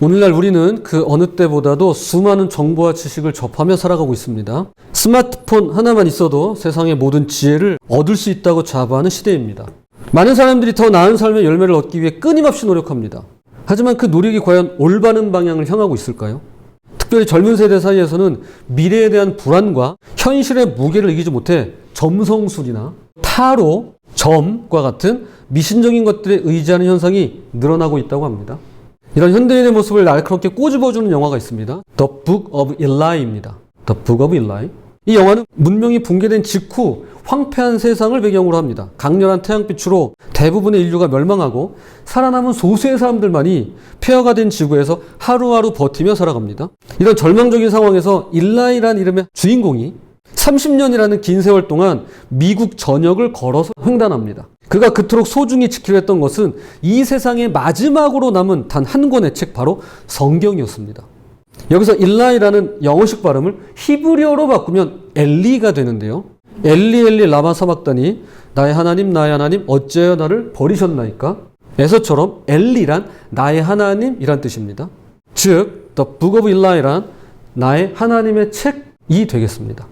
오늘날 우리는 그 어느 때보다도 수많은 정보와 지식을 접하며 살아가고 있습니다. 스마트폰 하나만 있어도 세상의 모든 지혜를 얻을 수 있다고 자부하는 시대입니다. 많은 사람들이 더 나은 삶의 열매를 얻기 위해 끊임없이 노력합니다. 하지만 그 노력이 과연 올바른 방향을 향하고 있을까요? 특별히 젊은 세대 사이에서는 미래에 대한 불안과 현실의 무게를 이기지 못해 점성술이나 타로, 점과 같은 미신적인 것들에 의지하는 현상이 늘어나고 있다고 합니다. 이런 현대인의 모습을 날카롭게 꼬집어주는 영화가 있습니다. The Book of Eli입니다. The Book of Eli. 이 영화는 문명이 붕괴된 직후 황폐한 세상을 배경으로 합니다. 강렬한 태양빛으로 대부분의 인류가 멸망하고 살아남은 소수의 사람들만이 폐허가 된 지구에서 하루하루 버티며 살아갑니다. 이런 절망적인 상황에서 일라이라는 이름의 주인공이 30년이라는 긴 세월 동안 미국 전역을 걸어서 횡단합니다. 그가 그토록 소중히 지키려 했던 것은 이 세상의 마지막으로 남은 단 한 권의 책, 바로 성경이었습니다. 여기서 일라이라는 영어식 발음을 히브리어로 바꾸면 엘리가 되는데요. 엘리 엘리 라마 사박다니, 나의 하나님 어찌하여 나를 버리셨나이까? 에서처럼 엘리란 나의 하나님이란 뜻입니다. 즉 The Book of Eli란 나의 하나님의 책이 되겠습니다.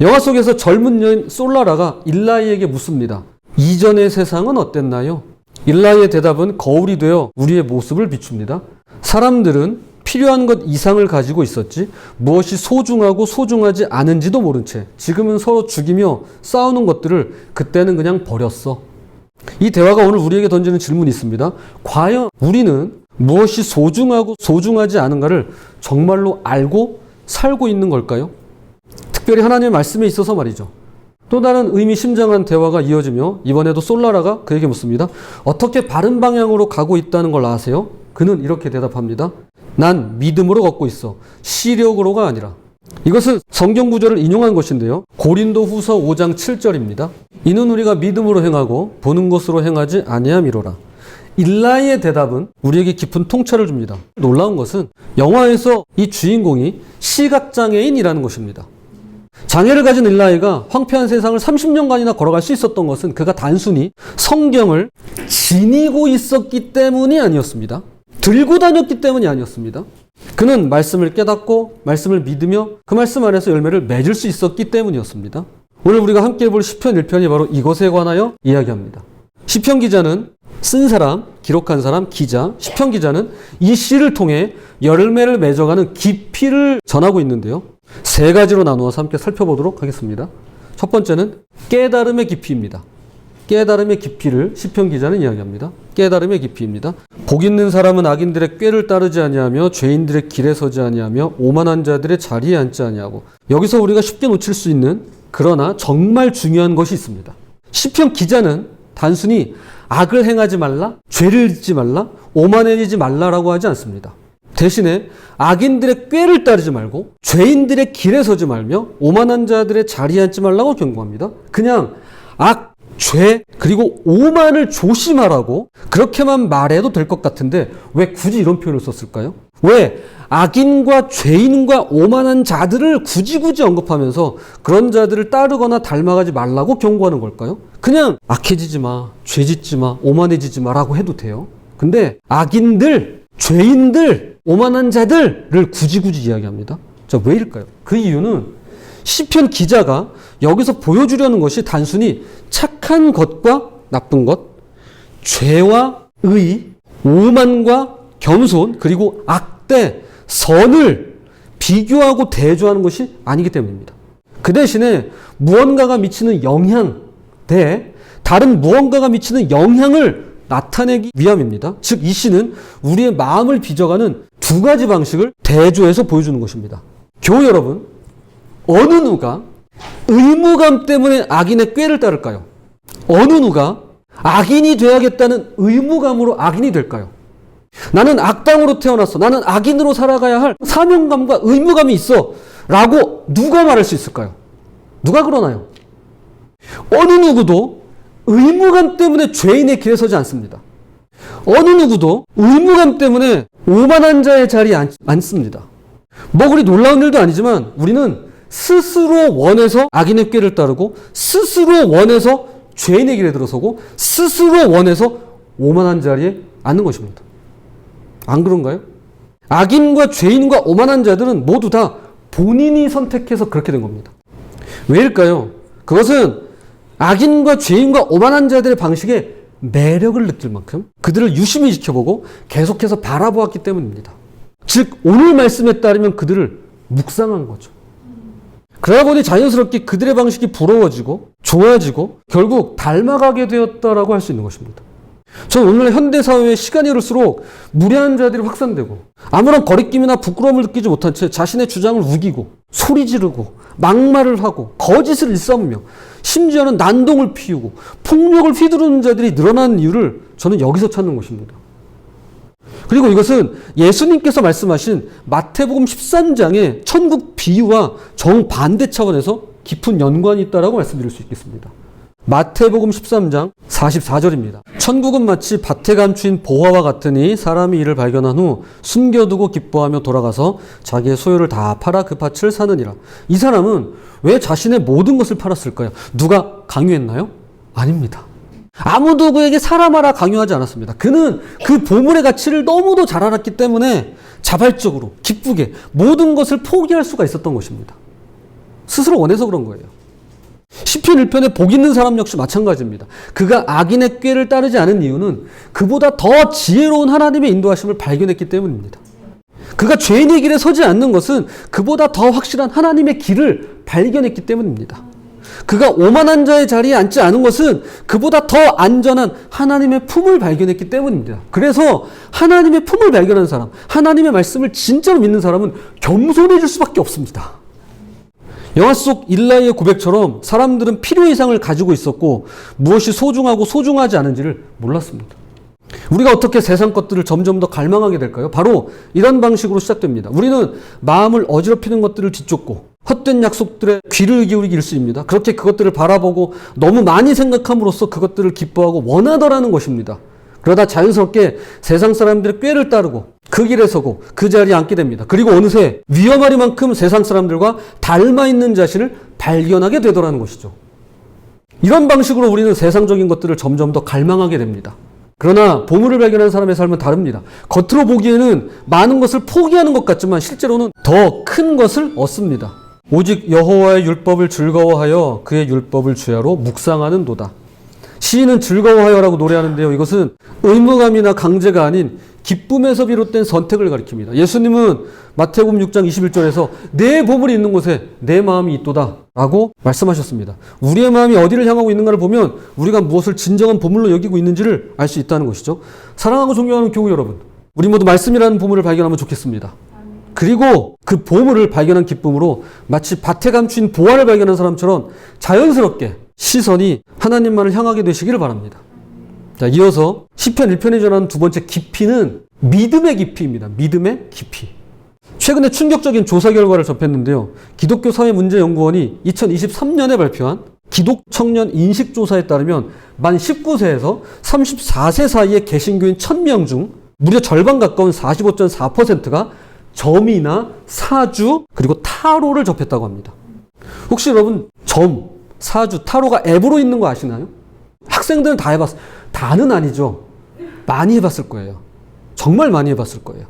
영화 속에서 젊은 여인 솔라라가 일라이에게 묻습니다. 이전의 세상은 어땠나요? 일라이의 대답은 거울이 되어 우리의 모습을 비춥니다. 사람들은 필요한 것 이상을 가지고 있었지 무엇이 소중하고 소중하지 않은지도 모른 채 지금은 서로 죽이며 싸우는 것들을 그때는 그냥 버렸어. 이 대화가 오늘 우리에게 던지는 질문이 있습니다. 과연 우리는 무엇이 소중하고 소중하지 않은가를 정말로 알고 살고 있는 걸까요? 특별히 하나님의 말씀에 있어서 말이죠. 또 다른 의미심장한 대화가 이어지며 이번에도 솔라라가 그에게 묻습니다. 어떻게 바른 방향으로 가고 있다는 걸 아세요? 그는 이렇게 대답합니다. 난 믿음으로 걷고 있어. 시력으로가 아니라. 이것은 성경 구절을 인용한 것인데요. 고린도 후서 5장 7절입니다. 이는 우리가 믿음으로 행하고 보는 것으로 행하지 아니함이로라. 일라이의 대답은 우리에게 깊은 통찰을 줍니다. 놀라운 것은 영화에서 이 주인공이 시각장애인이라는 것입니다. 장애를 가진 일라이가 황폐한 세상을 30년간이나 걸어갈 수 있었던 것은 그가 단순히 성경을 지니고 있었기 때문이 아니었습니다. 들고 다녔기 때문이 아니었습니다. 그는 말씀을 깨닫고 말씀을 믿으며 그 말씀 안에서 열매를 맺을 수 있었기 때문이었습니다. 오늘 우리가 함께 볼 시편 1편이 바로 이것에 관하여 이야기합니다. 시편 기자는 쓴 사람, 기록한 사람, 기자, 시편 기자는 이 시를 통해 열매를 맺어가는 깊이를 전하고 있는데요. 세 가지로 나누어서 함께 살펴보도록 하겠습니다. 첫 번째는 깨달음의 깊이입니다. 깨달음의 깊이를 시편 기자는 이야기합니다. 깨달음의 깊이입니다. 복 있는 사람은 악인들의 꾀를 따르지 아니하며 죄인들의 길에 서지 아니하며 오만한 자들의 자리에 앉지 아니하고. 여기서 우리가 쉽게 놓칠 수 있는 그러나 정말 중요한 것이 있습니다. 시편 기자는 단순히 악을 행하지 말라, 죄를 짓지 말라, 오만해지지 말라라고 하지 않습니다. 대신에 악인들의 꾀를 따르지 말고 죄인들의 길에 서지 말며 오만한 자들의 자리에 앉지 말라고 경고합니다. 그냥 악, 죄, 그리고 오만을 조심하라고 그렇게만 말해도 될 것 같은데 왜 굳이 이런 표현을 썼을까요? 왜 악인과 죄인과 오만한 자들을 굳이 언급하면서 그런 자들을 따르거나 닮아가지 말라고 경고하는 걸까요? 그냥 악해지지 마, 죄 짓지 마, 오만해지지 마라고 해도 돼요. 근데 악인들, 죄인들, 오만한 자들을 굳이 이야기합니다. 자, 왜일까요? 그 이유는 시편 기자가 여기서 보여주려는 것이 단순히 착한 것과 나쁜 것, 죄와 의, 오만과 겸손, 그리고 악대, 선을 비교하고 대조하는 것이 아니기 때문입니다. 그 대신에 무언가가 미치는 영향 대 다른 무언가가 미치는 영향을 나타내기 위함입니다. 즉, 이 시는 우리의 마음을 빚어가는 두 가지 방식을 대조해서 보여주는 것입니다. 교우 여러분, 어느 누가 의무감 때문에 악인의 꾀를 따를까요? 어느 누가 악인이 되어야겠다는 의무감으로 악인이 될까요? 나는 악당으로 태어났어. 나는 악인으로 살아가야 할 사명감과 의무감이 있어. 라고 누가 말할 수 있을까요? 누가 그러나요? 어느 누구도 의무감 때문에 죄인의 길에 서지 않습니다. 어느 누구도 의무감 때문에 오만한 자의 자리에 앉습니다. 뭐 그리 놀라운 일도 아니지만 우리는 스스로 원해서 악인의 꾀를 따르고 스스로 원해서 죄인의 길에 들어서고 스스로 원해서 오만한 자리에 앉는 것입니다. 안 그런가요? 악인과 죄인과 오만한 자들은 모두 다 본인이 선택해서 그렇게 된 겁니다. 왜일까요? 그것은 악인과 죄인과 오만한 자들의 방식에 매력을 느낄 만큼 그들을 유심히 지켜보고 계속해서 바라보았기 때문입니다. 즉 오늘 말씀에 따르면 그들을 묵상한 거죠. 그러다 보니 자연스럽게 그들의 방식이 부러워지고 좋아지고 결국 닮아가게 되었다라고 할 수 있는 것입니다. 저는 오늘 현대사회에 시간이 흐를수록 무례한 자들이 확산되고 아무런 거리낌이나 부끄러움을 느끼지 못한 채 자신의 주장을 우기고 소리 지르고 막말을 하고 거짓을 일삼으며 심지어는 난동을 피우고 폭력을 휘두르는 자들이 늘어나는 이유를 저는 여기서 찾는 것입니다. 그리고 이것은 예수님께서 말씀하신 마태복음 13장의 천국 비유와 정반대 차원에서 깊은 연관이 있다고 말씀드릴 수 있겠습니다. 마태복음 13장 44절입니다. 천국은 마치 밭에 감추인 보화와 같으니 사람이 이를 발견한 후 숨겨두고 기뻐하며 돌아가서 자기의 소유를 다 팔아 그 밭을 사느니라. 이 사람은 왜 자신의 모든 것을 팔았을까요? 누가 강요했나요? 아닙니다. 아무도 그에게 사람하라 강요하지 않았습니다. 그는 그 보물의 가치를 너무도 잘 알았기 때문에 자발적으로 기쁘게 모든 것을 포기할 수가 있었던 것입니다. 스스로 원해서 그런 거예요. 시편 1편에 복 있는 사람 역시 마찬가지입니다. 그가 악인의 꾀를 따르지 않은 이유는 그보다 더 지혜로운 하나님의 인도하심을 발견했기 때문입니다. 그가 죄인의 길에 서지 않는 것은 그보다 더 확실한 하나님의 길을 발견했기 때문입니다. 그가 오만한 자의 자리에 앉지 않은 것은 그보다 더 안전한 하나님의 품을 발견했기 때문입니다. 그래서 하나님의 품을 발견한 사람, 하나님의 말씀을 진짜로 믿는 사람은 겸손해질 수밖에 없습니다. 영화 속 일라이의 고백처럼 사람들은 필요 이상을 가지고 있었고 무엇이 소중하고 소중하지 않은지를 몰랐습니다. 우리가 어떻게 세상 것들을 점점 더 갈망하게 될까요? 바로 이런 방식으로 시작됩니다. 우리는 마음을 어지럽히는 것들을 뒤쫓고 헛된 약속들에 귀를 기울이기 일쑤입니다. 그렇게 그것들을 바라보고 너무 많이 생각함으로써 그것들을 기뻐하고 원하더라는 것입니다. 그러다 자연스럽게 세상 사람들의 꾀를 따르고 그 길에 서고 그 자리에 앉게 됩니다. 그리고 어느새 위험하리만큼 세상 사람들과 닮아 있는 자신을 발견하게 되더라는 것이죠. 이런 방식으로 우리는 세상적인 것들을 점점 더 갈망하게 됩니다. 그러나 보물을 발견한 사람의 삶은 다릅니다. 겉으로 보기에는 많은 것을 포기하는 것 같지만 실제로는 더 큰 것을 얻습니다. 오직 여호와의 율법을 즐거워하여 그의 율법을 주야로 묵상하는 도다. 시인은 즐거워하여라고 노래하는데요. 이것은 의무감이나 강제가 아닌 기쁨에서 비롯된 선택을 가리킵니다. 예수님은 마태복음 6장 21절에서 내 보물이 있는 곳에 내 마음이 있도다 라고 말씀하셨습니다. 우리의 마음이 어디를 향하고 있는가를 보면 우리가 무엇을 진정한 보물로 여기고 있는지를 알 수 있다는 것이죠. 사랑하고 존경하는 교우 여러분, 우리 모두 말씀이라는 보물을 발견하면 좋겠습니다. 그리고 그 보물을 발견한 기쁨으로 마치 밭에 감춘 보화를 발견한 사람처럼 자연스럽게 시선이 하나님만을 향하게 되시기를 바랍니다. 자, 이어서 시편 1편에 전하는 두 번째 깊이는 믿음의 깊이입니다. 믿음의 깊이. 최근에 충격적인 조사 결과를 접했는데요. 기독교 사회문제연구원이 2023년에 발표한 기독 청년 인식조사에 따르면 만 19세에서 34세 사이의 개신교인 1000명 중 무려 절반 가까운 45.4%가 점이나 사주 그리고 타로를 접했다고 합니다. 혹시 여러분 점, 사주, 타로가 앱으로 있는 거 아시나요? 학생들은 다 해봤어요. 다는 아니죠. 많이 해봤을 거예요. 정말 많이 해봤을 거예요.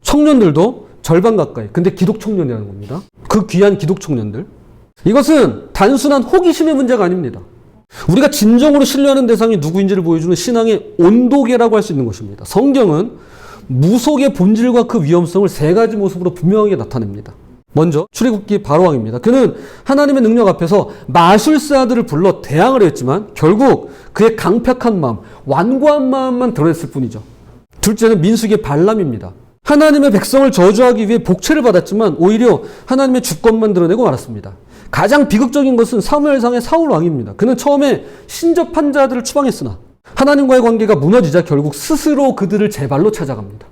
청년들도 절반 가까이. 근데 기독 청년이라는 겁니다. 그 귀한 기독 청년들. 이것은 단순한 호기심의 문제가 아닙니다. 우리가 진정으로 신뢰하는 대상이 누구인지를 보여주는 신앙의 온도계라고 할 수 있는 것입니다. 성경은 무속의 본질과 그 위험성을 세 가지 모습으로 분명하게 나타냅니다. 먼저 출애굽기 바로왕입니다. 그는 하나님의 능력 앞에서 마술사들을 불러 대항을 했지만 결국 그의 강팍한 마음, 완고한 마음만 드러냈을 뿐이죠. 둘째는 민수기의 발람입니다. 하나님의 백성을 저주하기 위해 복채를 받았지만 오히려 하나님의 주권만 드러내고 말았습니다. 가장 비극적인 것은 사무엘상의 사울 왕입니다. 그는 처음에 신접한 자들을 추방했으나 하나님과의 관계가 무너지자 결국 스스로 그들을 제 발로 찾아갑니다.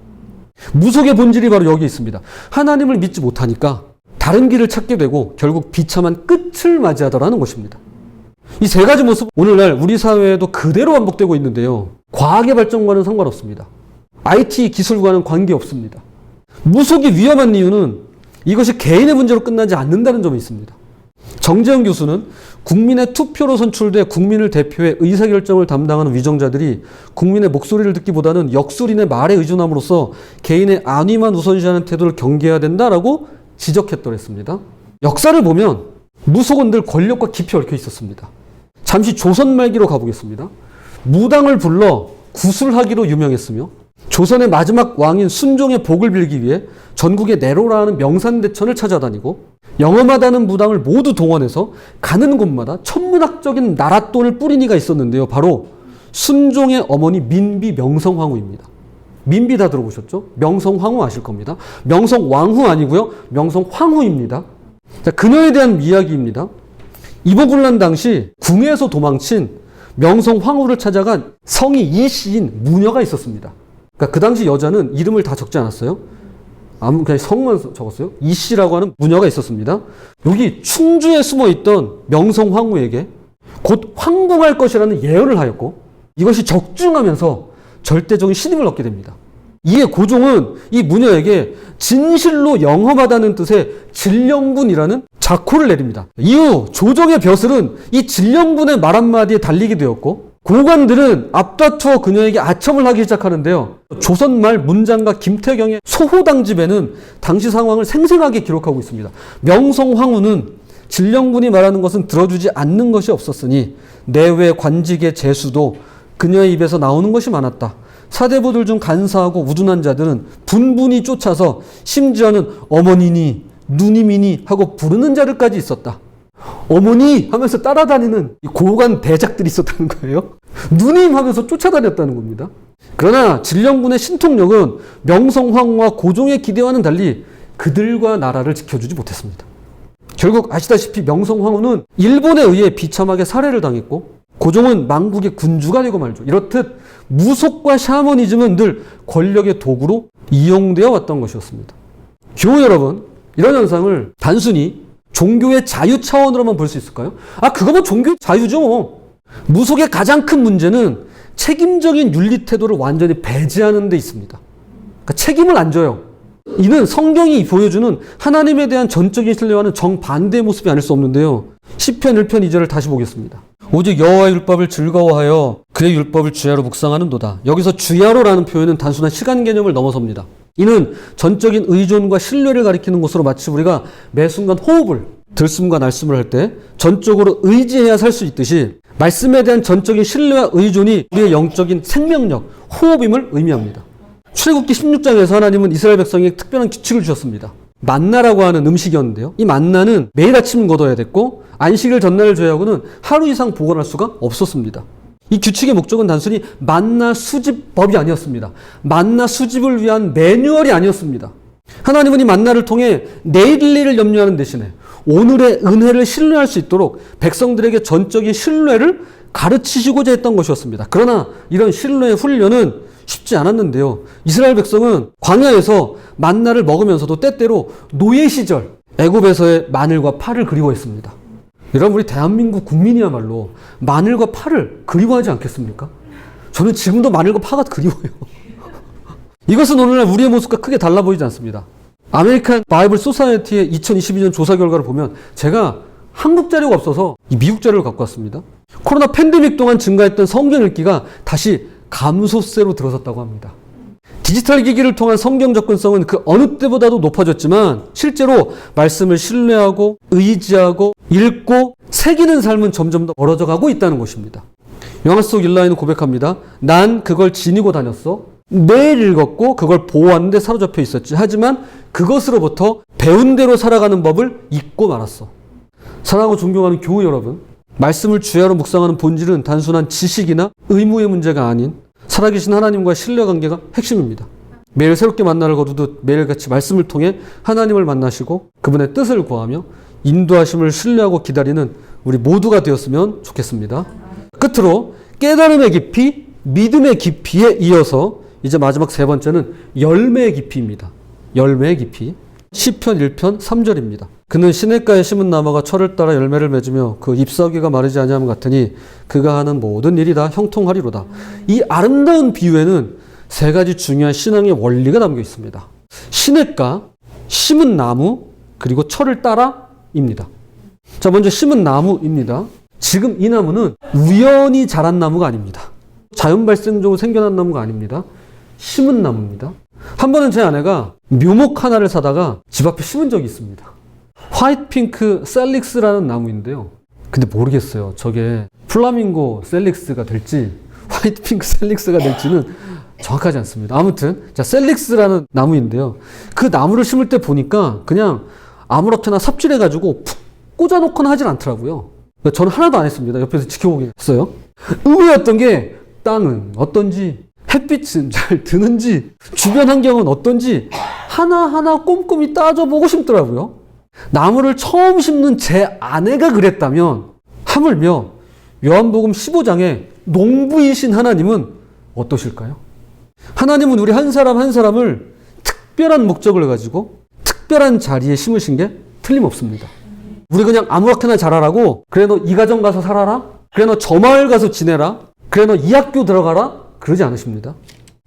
무속의 본질이 바로 여기 있습니다. 하나님을 믿지 못하니까 다른 길을 찾게 되고 결국 비참한 끝을 맞이하더라는 것입니다. 이 세 가지 모습 오늘날 우리 사회에도 그대로 반복되고 있는데요. 과학의 발전과는 상관없습니다. IT 기술과는 관계없습니다. 무속이 위험한 이유는 이것이 개인의 문제로 끝나지 않는다는 점이 있습니다. 정재영 교수는 국민의 투표로 선출돼 국민을 대표해 의사결정을 담당하는 위정자들이 국민의 목소리를 듣기보다는 역술인의 말에 의존함으로써 개인의 안위만 우선시하는 태도를 경계해야 된다라고 지적했더랬습니다. 역사를 보면 무속은들 권력과 깊이 얽혀 있었습니다. 잠시 조선 말기로 가보겠습니다. 무당을 불러 구술하기로 유명했으며 조선의 마지막 왕인 순종의 복을 빌기 위해 전국에 내로라는 명산대천을 찾아다니고 영험하다는 무당을 모두 동원해서 가는 곳마다 천문학적인 나랏돈을 뿌린 이가 있었는데요. 바로 순종의 어머니 민비 명성황후입니다. 민비 다 들어보셨죠? 명성황후 아실 겁니다. 명성왕후 아니고요. 명성황후입니다. 자, 그녀에 대한 이야기입니다. 이보군란 당시 궁에서 도망친 명성황후를 찾아간 성이 이씨인 무녀가 있었습니다. 그러니까 그 당시 여자는 이름을 다 적지 않았어요. 그냥 성만 적었어요. 이씨라고 하는 무녀가 있었습니다. 여기 충주에 숨어있던 명성황후에게 곧 황궁할 것이라는 예언을 하였고 이것이 적중하면서 절대적인 신임을 얻게 됩니다. 이에 고종은 이 무녀에게 진실로 영험하다는 뜻의 진령분이라는 자코를 내립니다. 이후 조정의 벼슬은 이 진령분의 말 한마디에 달리게 되었고 고관들은 앞다투어 그녀에게 아첨을 하기 시작하는데요. 조선말 문장가 김태경의 소호당집에는 당시 상황을 생생하게 기록하고 있습니다. 명성황후는 진령분이 말하는 것은 들어주지 않는 것이 없었으니 내외 관직의 재수도 그녀의 입에서 나오는 것이 많았다. 사대부들 중 간사하고 우둔한 자들은 분분히 쫓아서 심지어는 어머니니 누님이니 하고 부르는 자들까지 있었다. 어머니 하면서 따라다니는 고관 대작들이 있었다는 거예요. 누님 하면서 쫓아다녔다는 겁니다. 그러나 진령군의 신통력은 명성황후와 고종의 기대와는 달리 그들과 나라를 지켜주지 못했습니다. 결국 아시다시피 명성황후는 일본에 의해 비참하게 살해를 당했고 고종은 망국의 군주가 되고 말죠. 이렇듯 무속과 샤머니즘은 늘 권력의 도구로 이용되어 왔던 것이었습니다. 교우 여러분, 이런 현상을 단순히 종교의 자유 차원으로만 볼 수 있을까요? 그거는 종교의 자유죠. 무속의 가장 큰 문제는 책임적인 윤리 태도를 완전히 배제하는 데 있습니다. 그러니까 책임을 안 져요. 이는 성경이 보여주는 하나님에 대한 전적인 신뢰와는 정반대의 모습이 아닐 수 없는데요. 시편 1편 2절을 다시 보겠습니다. 오직 여호와의 율법을 즐거워하여 그의 율법을 주야로 묵상하는도다. 여기서 주야로라는 표현은 단순한 시간 개념을 넘어섭니다. 이는 전적인 의존과 신뢰를 가리키는 것으로 마치 우리가 매 순간 호흡을 들숨과 날숨을 할 때 전적으로 의지해야 살 수 있듯이 말씀에 대한 전적인 신뢰와 의존이 우리의 영적인 생명력, 호흡임을 의미합니다. 출애굽기 16장에서 하나님은 이스라엘 백성에게 특별한 규칙을 주셨습니다. 만나라고 하는 음식이었는데요. 이 만나는 매일 아침 거둬야 됐고 안식일 전날을 제외하고는 하루 이상 보관할 수가 없었습니다. 이 규칙의 목적은 단순히 만나 수집법이 아니었습니다. 만나 수집을 위한 매뉴얼이 아니었습니다. 하나님은 이 만나를 통해 내일 일을 염려하는 대신에 오늘의 은혜를 신뢰할 수 있도록 백성들에게 전적인 신뢰를 가르치시고자 했던 것이었습니다. 그러나 이런 신뢰의 훈련은 쉽지 않았는데요. 이스라엘 백성은 광야에서 만나를 먹으면서도 때때로 노예 시절 애굽에서의 마늘과 파를 그리워했습니다. 여러분, 우리 대한민국 국민이야말로 마늘과 파를 그리워하지 않겠습니까? 저는 지금도 마늘과 파가 그리워요. 이것은 오늘날 우리의 모습과 크게 달라 보이지 않습니다. 아메리칸 바이블 소사이어티의 2022년 조사 결과를 보면 제가 한국 자료가 없어서 이 미국 자료를 갖고 왔습니다. 코로나 팬데믹 동안 증가했던 성경 읽기가 다시 감소세로 들어섰다고 합니다. 디지털 기기를 통한 성경 접근성은 그 어느 때보다도 높아졌지만 실제로 말씀을 신뢰하고 의지하고 읽고 새기는 삶은 점점 더 멀어져 가고 있다는 것입니다. 영화 속 일라이는 고백합니다. 난 그걸 지니고 다녔어. 매일 읽었고 그걸 보호하는데 사로잡혀 있었지. 하지만 그것으로부터 배운 대로 살아가는 법을 잊고 말았어. 사랑하고 존경하는 교우 여러분, 말씀을 주야로 묵상하는 본질은 단순한 지식이나 의무의 문제가 아닌 살아계신 하나님과의 신뢰관계가 핵심입니다. 매일 새롭게 만나를 거두듯 매일같이 말씀을 통해 하나님을 만나시고 그분의 뜻을 구하며 인도하심을 신뢰하고 기다리는 우리 모두가 되었으면 좋겠습니다. 끝으로 깨달음의 깊이, 믿음의 깊이에 이어서 이제 마지막 세 번째는 열매의 깊이입니다. 열매의 깊이. 시편 1편 3절입니다. 그는 시냇가에 심은 나무가 철을 따라 열매를 맺으며 그 잎사귀가 마르지 아니함 같으니 그가 하는 모든 일이 다 형통하리로다. 이 아름다운 비유에는 세 가지 중요한 신앙의 원리가 담겨 있습니다. 시냇가, 심은 나무, 그리고 철을 따라입니다. 자, 먼저 심은 나무입니다. 지금 이 나무는 우연히 자란 나무가 아닙니다. 자연 발생적으로 생겨난 나무가 아닙니다. 심은 나무입니다. 한 번은 제 아내가 묘목 하나를 사다가 집 앞에 심은 적이 있습니다. 화이트핑크 셀릭스라는 나무인데요. 근데 모르겠어요. 저게 플라밍고 셀릭스가 될지 화이트핑크 셀릭스가 될지는 정확하지 않습니다. 아무튼 자, 셀릭스라는 나무인데요. 그 나무를 심을 때 보니까 그냥 아무렇게나 삽질해가지고 푹 꽂아놓거나 하진 않더라고요. 저는 하나도 안 했습니다. 옆에서 지켜보긴 했어요. 의외였던 게 땅은 어떤지, 햇빛은 잘 드는지, 주변 환경은 어떤지 하나하나 꼼꼼히 따져보고 심더라고요. 나무를 처음 심는 제 아내가 그랬다면 하물며 요한복음 15장에 농부이신 하나님은 어떠실까요? 하나님은 우리 한 사람 한 사람을 특별한 목적을 가지고 특별한 자리에 심으신 게 틀림없습니다. 우리 그냥 아무렇게나 자라라고, 그래 너 이 가정 가서 살아라, 그래 너 저 마을 가서 지내라, 그래 너 이 학교 들어가라, 그러지 않으십니다.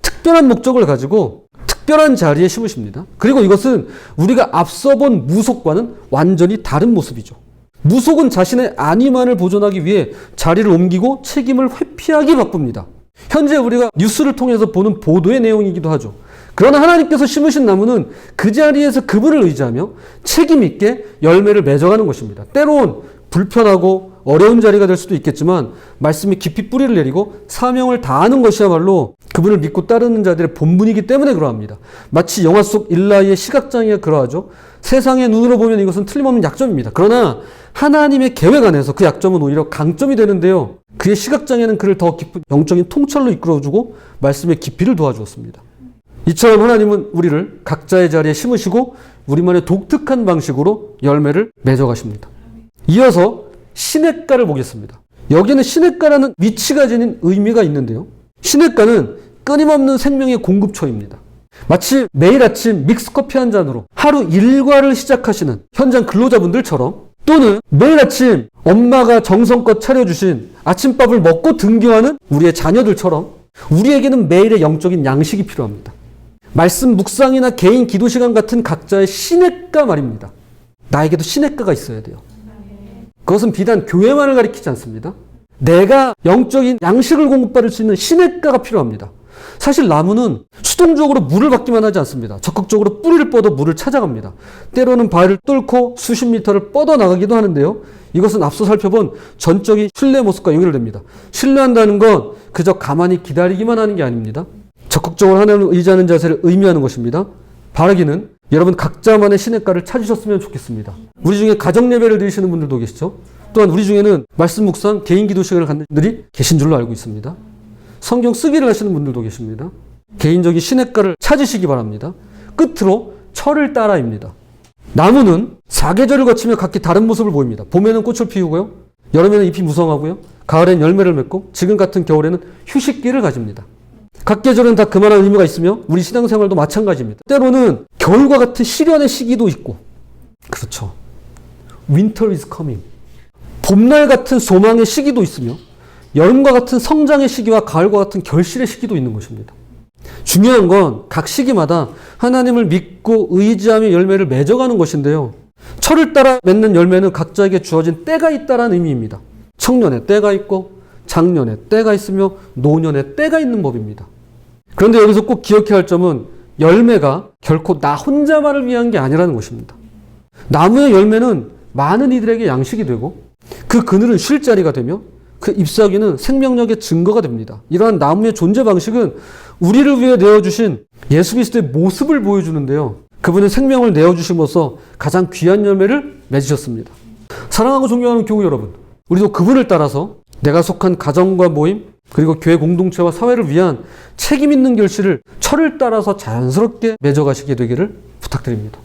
특별한 목적을 가지고 특별한 자리에 심으십니다. 그리고 이것은 우리가 앞서 본 무속과는 완전히 다른 모습이죠. 무속은 자신의 안위만을 보존하기 위해 자리를 옮기고 책임을 회피하기 바쁩니다. 현재 우리가 뉴스를 통해서 보는 보도의 내용이기도 하죠. 그러나 하나님께서 심으신 나무는 그 자리에서 그분을 의지하며 책임 있게 열매를 맺어가는 것입니다. 때론 불편하고 어려운 자리가 될 수도 있겠지만 말씀이 깊이 뿌리를 내리고 사명을 다하는 것이야말로 그분을 믿고 따르는 자들의 본분이기 때문에 그러합니다. 마치 영화 속 일라이의 시각장애가 그러하죠. 세상의 눈으로 보면 이것은 틀림없는 약점입니다. 그러나 하나님의 계획 안에서 그 약점은 오히려 강점이 되는데요. 그의 시각장애는 그를 더 깊은 영적인 통찰로 이끌어주고 말씀의 깊이를 도와주었습니다. 이처럼 하나님은 우리를 각자의 자리에 심으시고 우리만의 독특한 방식으로 열매를 맺어가십니다. 이어서 시냇가를 보겠습니다. 여기는 시냇가라는 위치가 지닌 의미가 있는데요. 시냇가는 끊임없는 생명의 공급처입니다. 마치 매일 아침 믹스커피 한 잔으로 하루 일과를 시작하시는 현장 근로자분들처럼, 또는 매일 아침 엄마가 정성껏 차려주신 아침밥을 먹고 등교하는 우리의 자녀들처럼 우리에게는 매일의 영적인 양식이 필요합니다. 말씀 묵상이나 개인 기도 시간 같은 각자의 시냇가 말입니다. 나에게도 시냇가가 있어야 돼요. 그것은 비단 교회만을 가리키지 않습니다. 내가 영적인 양식을 공급받을 수 있는 시냇가가 필요합니다. 사실 나무는 수동적으로 물을 받기만 하지 않습니다. 적극적으로 뿌리를 뻗어 물을 찾아갑니다. 때로는 발을 뚫고 수십 미터를 뻗어 나가기도 하는데요. 이것은 앞서 살펴본 전적인 신뢰 모습과 연결됩니다. 신뢰한다는 건 그저 가만히 기다리기만 하는 게 아닙니다. 적극적으로 하나님을 의지하는 자세를 의미하는 것입니다. 바라기는 여러분 각자만의 시냇가를 찾으셨으면 좋겠습니다. 우리 중에 가정 예배를 드리시는 분들도 계시죠. 또한 우리 중에는 말씀 묵상, 개인 기도 시간을 갖는 분들이 계신 줄로 알고 있습니다. 성경 쓰기를 하시는 분들도 계십니다. 개인적인 시냇가를 찾으시기 바랍니다. 끝으로 철을 따라입니다. 나무는 사계절을 거치며 각기 다른 모습을 보입니다. 봄에는 꽃을 피우고요. 여름에는 잎이 무성하고요. 가을엔 열매를 맺고 지금 같은 겨울에는 휴식기를 가집니다. 각 계절은 다 그만한 의미가 있으며 우리 신앙생활도 마찬가지입니다. 때로는 겨울과 같은 시련의 시기도 있고, 그렇죠. Winter is coming. 봄날 같은 소망의 시기도 있으며 여름과 같은 성장의 시기와 가을과 같은 결실의 시기도 있는 것입니다. 중요한 건 각 시기마다 하나님을 믿고 의지하며 열매를 맺어가는 것인데요. 철을 따라 맺는 열매는 각자에게 주어진 때가 있다는 의미입니다. 청년의 때가 있고 장년의 때가 있으며 노년의 때가 있는 법입니다. 그런데 여기서 꼭 기억해야 할 점은 열매가 결코 나 혼자만을 위한 게 아니라는 것입니다. 나무의 열매는 많은 이들에게 양식이 되고 그 그늘은 쉴 자리가 되며 그 잎사귀는 생명력의 증거가 됩니다. 이러한 나무의 존재 방식은 우리를 위해 내어주신 예수 그리스도의 모습을 보여주는데요. 그분은 생명을 내어주심으로써 가장 귀한 열매를 맺으셨습니다. 사랑하고 존경하는 교우 여러분, 우리도 그분을 따라서 내가 속한 가정과 모임, 그리고 교회 공동체와 사회를 위한 책임 있는 결실을 철을 따라서 자연스럽게 맺어가시게 되기를 부탁드립니다.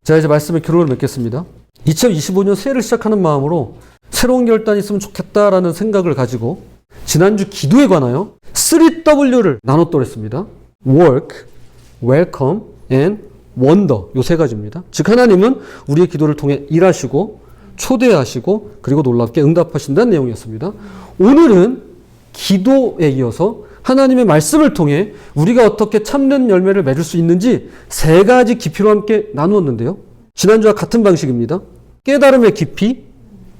자, 이제 말씀의 결론을 맺겠습니다. 2025년 새해를 시작하는 마음으로 새로운 결단이 있으면 좋겠다라는 생각을 가지고 지난주 기도에 관하여 3W를 나눴도록 했습니다. Work, Welcome, and Wonder. 요 세 가지입니다. 즉 하나님은 우리의 기도를 통해 일하시고 초대하시고 그리고 놀랍게 응답하신다는 내용이었습니다. 오늘은 기도에 이어서 하나님의 말씀을 통해 우리가 어떻게 참된 열매를 맺을 수 있는지 세 가지 깊이로 함께 나누었는데요. 지난주와 같은 방식입니다. 깨달음의 깊이,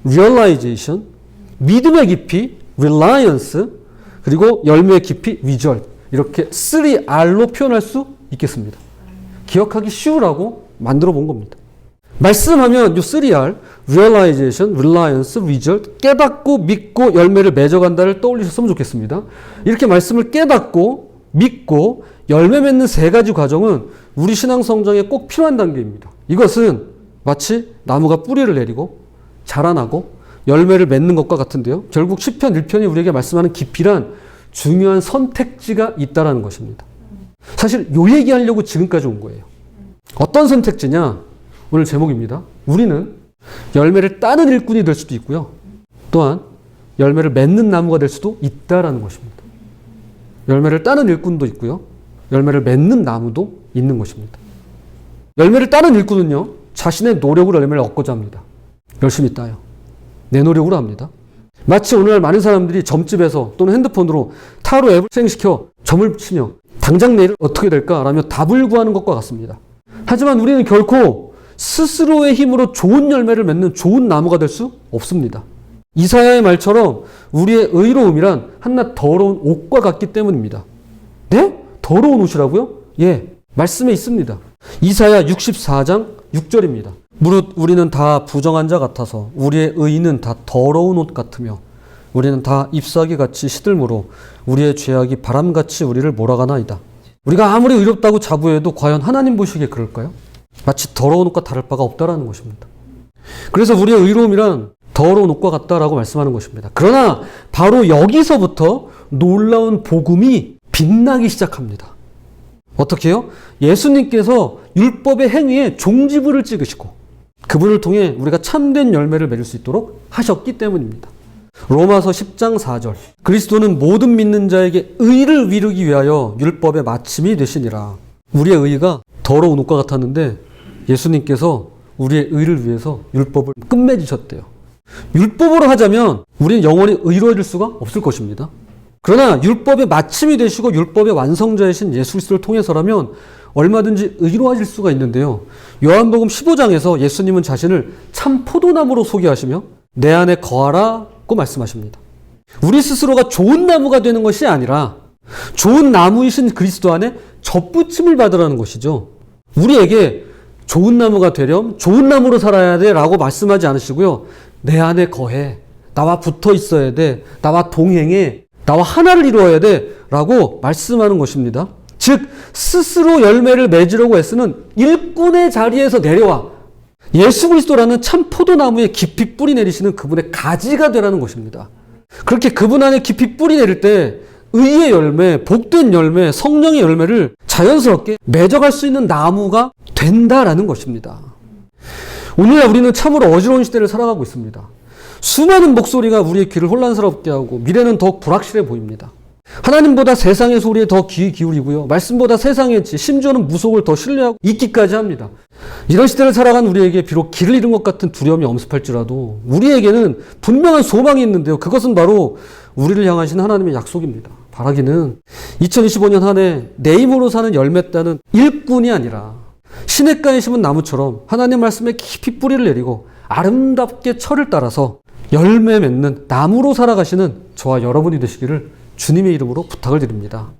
realization, 믿음의 깊이, reliance, 그리고 열매의 깊이, result. 이렇게 3R로 표현할 수 있겠습니다. 기억하기 쉬우라고 만들어 본 겁니다. 말씀하면 이 3R, realization, reliance, result, 깨닫고 믿고 열매를 맺어간다를 떠올리셨으면 좋겠습니다. 이렇게 말씀을 깨닫고 믿고 열매 맺는 세 가지 과정은 우리 신앙 성장에 꼭 필요한 단계입니다. 이것은 마치 나무가 뿌리를 내리고 자라나고 열매를 맺는 것과 같은데요. 결국 시편 1편이 우리에게 말씀하는 깊이란 중요한 선택지가 있다는 것입니다. 사실 요 얘기하려고 지금까지 온 거예요. 어떤 선택지냐? 오늘 제목입니다. 우리는 열매를 따는 일꾼이 될 수도 있고요. 또한 열매를 맺는 나무가 될 수도 있다라는 것입니다. 열매를 따는 일꾼도 있고요. 열매를 맺는 나무도 있는 것입니다. 열매를 따는 일꾼은요. 자신의 노력으로 열매를 얻고자 합니다. 열심히 따요. 내 노력으로 합니다. 마치 오늘날 많은 사람들이 점집에서 또는 핸드폰으로 타로 앱을 실행시켜 점을 치며 당장 내일 어떻게 될까라며 답을 구하는 것과 같습니다. 하지만 우리는 결코 스스로의 힘으로 좋은 열매를 맺는 좋은 나무가 될 수 없습니다. 이사야의 말처럼 우리의 의로움이란 한낱 더러운 옷과 같기 때문입니다. 네? 더러운 옷이라고요? 예, 말씀에 있습니다. 이사야 64장 6절입니다. 무릇 우리는 다 부정한 자 같아서 우리의 의는 다 더러운 옷 같으며 우리는 다 잎사귀 같이 시들므로 우리의 죄악이 바람같이 우리를 몰아가나이다. 우리가 아무리 의롭다고 자부해도 과연 하나님 보시기에 그럴까요? 마치 더러운 옷과 다를 바가 없다라는 것입니다. 그래서 우리의 의로움이란 더러운 옷과 같다라고 말씀하는 것입니다. 그러나 바로 여기서부터 놀라운 복음이 빛나기 시작합니다. 어떻게 해요? 예수님께서 율법의 행위에 종지부를 찍으시고 그분을 통해 우리가 참된 열매를 맺을 수 있도록 하셨기 때문입니다. 로마서 10장 4절 그리스도는 모든 믿는 자에게 의를 이루기 위하여 율법의 마침이 되시니라. 우리의 의가 더러운 옷과 같았는데 예수님께서 우리의 의를 위해서 율법을 끝맺으셨대요. 율법으로 하자면 우리는 영원히 의로워질 수가 없을 것입니다. 그러나 율법의 마침이 되시고 율법의 완성자이신 예수 그리스도를 통해서라면 얼마든지 의로워질 수가 있는데요. 요한복음 15장에서 예수님은 자신을 참 포도나무로 소개하시며 내 안에 거하라고 말씀하십니다. 우리 스스로가 좋은 나무가 되는 것이 아니라 좋은 나무이신 그리스도 안에 접붙임을 받으라는 것이죠. 우리에게 좋은 나무가 되렴, 좋은 나무로 살아야 돼 라고 말씀하지 않으시고요. 내 안에 거해, 나와 붙어 있어야 돼, 나와 동행해, 나와 하나를 이루어야 돼 라고 말씀하는 것입니다. 즉 스스로 열매를 맺으려고 애쓰는 일꾼의 자리에서 내려와 예수 그리스도라는 참 포도나무에 깊이 뿌리 내리시는 그분의 가지가 되라는 것입니다. 그렇게 그분 안에 깊이 뿌리 내릴 때 의의 열매, 복된 열매, 성령의 열매를 자연스럽게 맺어갈 수 있는 나무가 된다라는 것입니다. 오늘날 우리는 참으로 어지러운 시대를 살아가고 있습니다. 수많은 목소리가 우리의 귀를 혼란스럽게 하고 미래는 더욱 불확실해 보입니다. 하나님보다 세상의 소리에 더 귀 기울이고요. 말씀보다 세상의 지, 심지어는 무속을 더 신뢰하고 있기까지 합니다. 이런 시대를 살아간 우리에게 비록 길을 잃은 것 같은 두려움이 엄습할지라도 우리에게는 분명한 소망이 있는데요. 그것은 바로 우리를 향하신 하나님의 약속입니다. 바라기는 2025년 한 해 내 힘으로 사는 열매 따는 일꾼이 아니라 시냇가에 심은 나무처럼 하나님 말씀에 깊이 뿌리를 내리고 아름답게 철을 따라서 열매 맺는 나무로 살아가시는 저와 여러분이 되시기를 주님의 이름으로 부탁을 드립니다.